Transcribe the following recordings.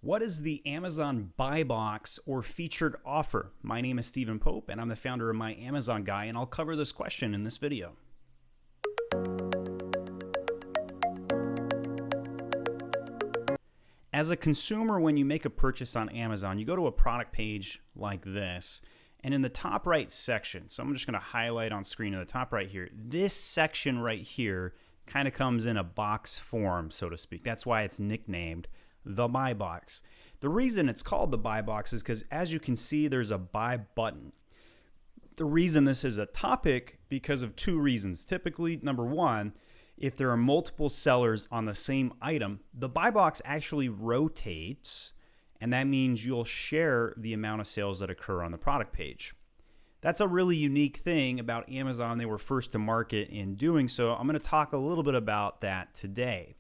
What is the Amazon buy box or featured offer? My name is Stephen Pope and I'm the founder of My Amazon Guy, and I'll cover this question in this video. As a consumer, when you make a purchase on Amazon, you go to a product page like this, and in the top right section, so I'm just going to highlight on screen in the top right here, this section right here kind of comes in a box form, so to speak. That's why it's nicknamed the buy box. The reason it's called the buy box is because, as you can see, there's a buy button. The reason this is a topic, because of two reasons. Typically, number one, if there are multiple sellers on the same item, the buy box actually rotates, and that means you'll share the amount of sales that occur on the product page. That's a really unique thing about Amazon. They were first to market in doing so. I'm going to talk a little bit about that today.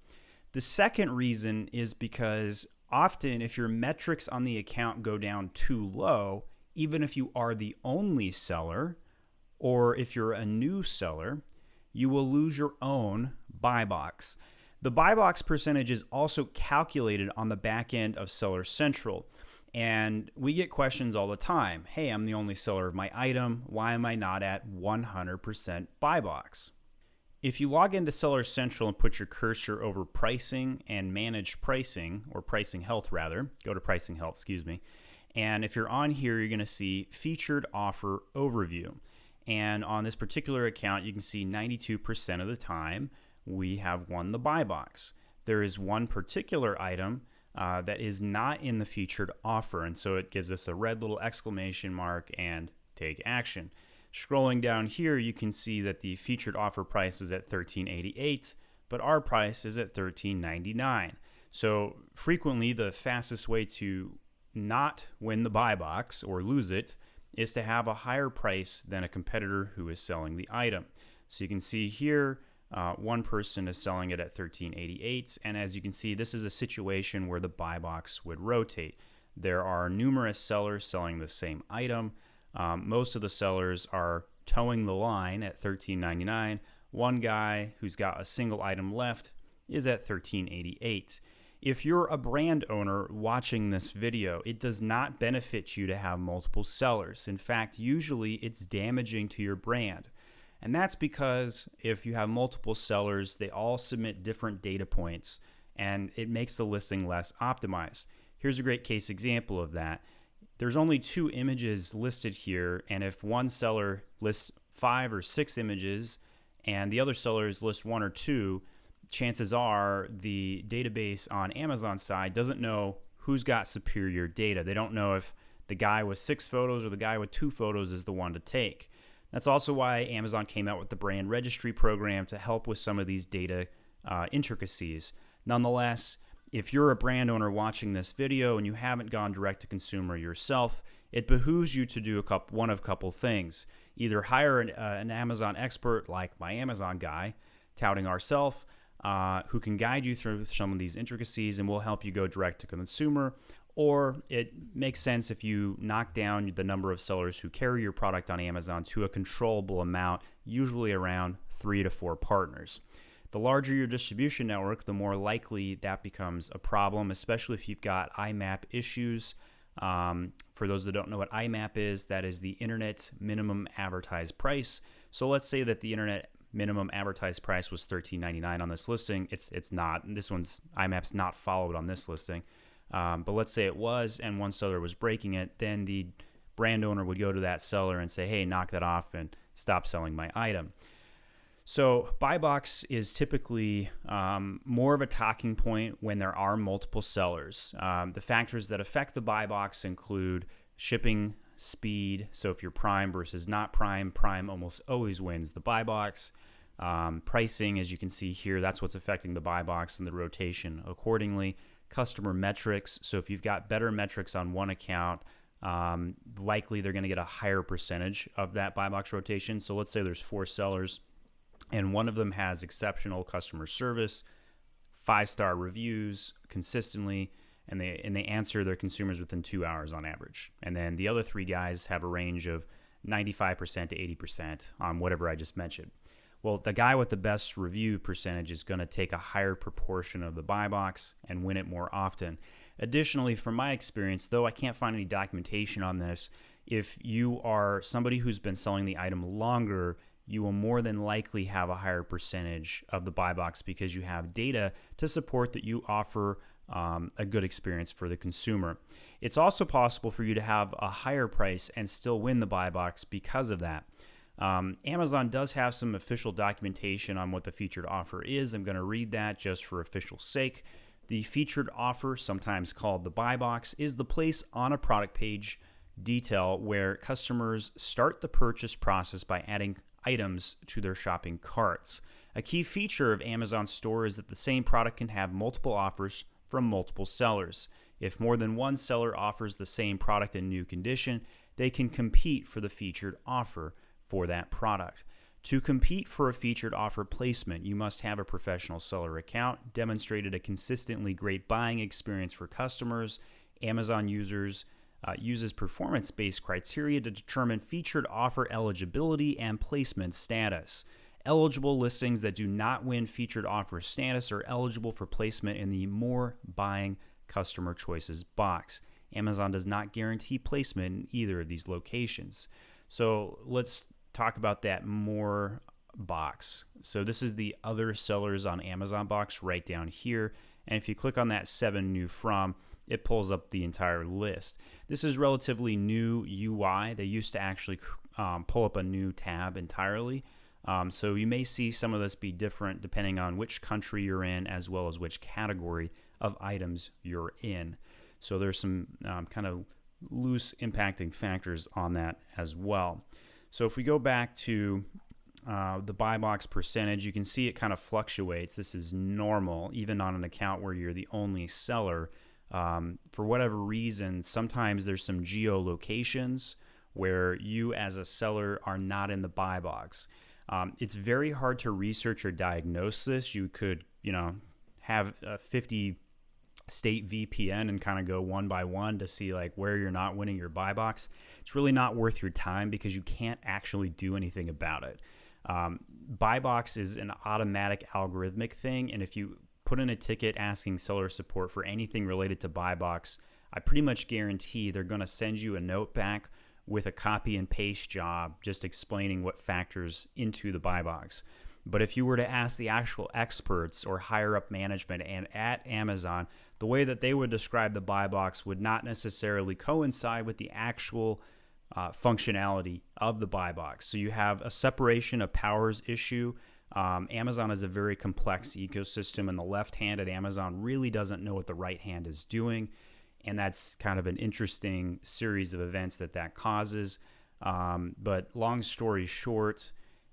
The second reason is because often if your metrics on the account go down too low, even if you are the only seller or if you're a new seller, you will lose your own buy box. The buy box percentage is also calculated on the back end of Seller Central. And we get questions all the time. Hey, I'm the only seller of my item. Why am I not at 100% buy box? If you log into Seller Central and put your cursor over pricing and manage pricing, or pricing health rather, go to pricing health, excuse me. And if you're on here, you're going to see featured offer overview. And on this particular account, you can see 92% of the time we have won the buy box. There is one particular item that is not in the featured offer, and so it gives us a red little exclamation mark and take action. Scrolling down here, you can see that the featured offer price is at $13.88, but our price is at $13.99. So frequently, the fastest way to not win the buy box or lose it is to have a higher price than a competitor who is selling the item. So you can see here, one person is selling it at $13.88, and as you can see, this is a situation where the buy box would rotate. There are numerous sellers selling the same item. Most of the sellers are towing the line at $13.99. One guy who's got a single item left is at $13.88. If you're a brand owner watching this video, it does not benefit you to have multiple sellers. In fact, usually it's damaging to your brand. And that's because if you have multiple sellers, they all submit different data points, and it makes the listing less optimized. Here's a great case example of that. There's only 2 images listed here, and if one seller lists 5 or 6 images and the other sellers list 1 or 2, chances are the database on Amazon's side doesn't know who's got superior data. They don't know if the guy with 6 photos or the guy with 2 photos is the one to take. That's also why Amazon came out with the brand registry program to help with some of these data intricacies. Nonetheless, if you're a brand owner watching this video and you haven't gone direct to consumer yourself, it behooves you to do one of a couple things. Either hire an Amazon expert like My Amazon Guy, touting ourselves, who can guide you through some of these intricacies and will help you go direct to consumer, or it makes sense if you knock down the number of sellers who carry your product on Amazon to a controllable amount, usually around 3 to 4 partners. The larger your distribution network, the more likely that becomes a problem, especially if you've got IMAP issues. For those that don't know what IMAP is, that is the Internet Minimum Advertised Price. So let's say that the Internet Minimum Advertised Price was $13.99 on this listing. It's not. This one's IMAP's not followed on this listing. But let's say it was, and one seller was breaking it, then the brand owner would go to that seller and say, hey, knock that off and stop selling my item. So buy box is typically more of a talking point when there are multiple sellers. The factors that affect the buy box include shipping speed. So if you're prime versus not prime, prime almost always wins the buy box. Pricing, as you can see here, that's what's affecting the buy box and the rotation accordingly. Customer metrics. So if you've got better metrics on one account, likely they're going to get a higher percentage of that buy box rotation. So let's say there's 4 sellers, and one of them has exceptional customer service, 5-star reviews consistently, and they answer their consumers within 2 hours on average. And then the other 3 guys have a range of 95% to 80% on whatever I just mentioned. Well, the guy with the best review percentage is going to take a higher proportion of the buy box and win it more often. Additionally, from my experience, though I can't find any documentation on this, if you are somebody who's been selling the item longer, you will more than likely have a higher percentage of the buy box because you have data to support that you offer a good experience for the consumer. It's also possible for you to have a higher price and still win the buy box because of that. Amazon does have some official documentation on what the featured offer is. I'm going to read that just for official sake. The featured offer, sometimes called the buy box, is the place on a product page detail where customers start the purchase process by adding items to their shopping carts. A key feature of Amazon's store is that the same product can have multiple offers from multiple sellers. If more than one seller offers the same product in new condition, they can compete for the featured offer for that product. To compete for a featured offer placement, you must have a professional seller account, demonstrated a consistently great buying experience for customers. Amazon uses performance-based criteria to determine featured offer eligibility and placement status. Eligible listings that do not win featured offer status are eligible for placement in the More Buying Customer Choices box. Amazon does not guarantee placement in either of these locations. So let's talk about that More box. So this is the Other Sellers on Amazon box right down here. And if you click on that 7 new from, it pulls up the entire list. This is relatively new UI. They used to actually pull up a new tab entirely. So you may see some of this be different depending on which country you're in as well as which category of items you're in. So there's some kind of loose impacting factors on that as well. So if we go back to the buy box percentage, you can see it kind of fluctuates. This is normal, even on an account where you're the only seller. For whatever reason, sometimes there's some geolocations where you as a seller are not in the buy box. It's very hard to research or diagnose this. You could, have a 50 state VPN and kind of go one by one to see like where you're not winning your buy box. It's really not worth your time because you can't actually do anything about it. Buy box is an automatic algorithmic thing, and if you put in a ticket asking seller support for anything related to buy box, I pretty much guarantee they're going to send you a note back with a copy and paste job just explaining what factors into the buy box. But if you were to ask the actual experts or higher up management and at Amazon, the way that they would describe the buy box would not necessarily coincide with the actual functionality of the buy box. So you have a separation of powers issue. Amazon is a very complex ecosystem, and the left hand at Amazon really doesn't know what the right hand is doing. And that's kind of an interesting series of events that causes. But long story short,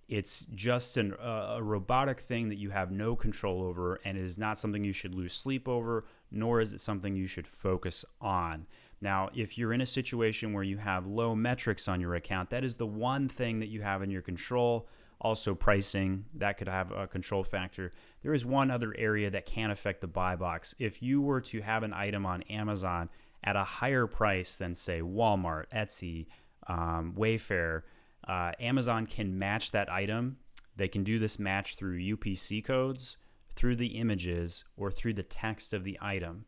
it's just a robotic thing that you have no control over, and it is not something you should lose sleep over, nor is it something you should focus on. Now, if you're in a situation where you have low metrics on your account, that is the one thing that you have in your control. Also pricing, that could have a control factor. There is one other area that can affect the buy box. If you were to have an item on Amazon at a higher price than, say, Walmart, Etsy, Wayfair, Amazon can match that item. They can do this match through UPC codes, through the images, or through the text of the item.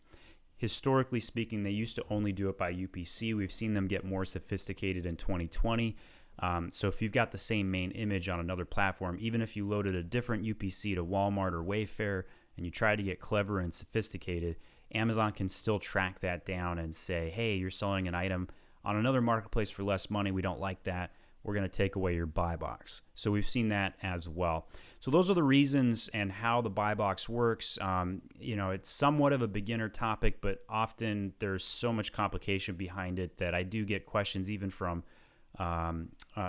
Historically speaking, they used to only do it by UPC. We've seen them get more sophisticated in 2020. So if you've got the same main image on another platform, even if you loaded a different UPC to Walmart or Wayfair and you try to get clever and sophisticated, Amazon can still track that down and say, hey, you're selling an item on another marketplace for less money. We don't like that. We're going to take away your buy box. So we've seen that as well. So those are the reasons and how the buy box works. It's somewhat of a beginner topic, but often there's so much complication behind it that I do get questions even from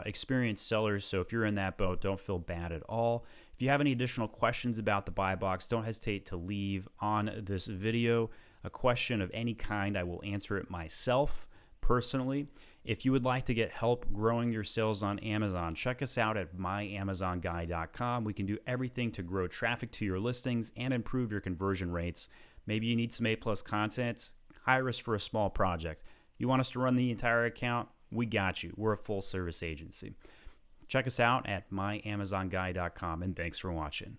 experienced sellers. So if you're in that boat, don't feel bad at all. If you have any additional questions about the buy box, don't hesitate to leave on this video a question of any kind. I will answer it myself personally. If you would like to get help growing your sales on Amazon, check us out at myamazonguy.com. We can do everything to grow traffic to your listings and improve your conversion rates. Maybe you need some A+ content, hire us for a small project. You want us to run the entire account? We got you. We're a full service agency. Check us out at myamazonguy.com, and thanks for watching.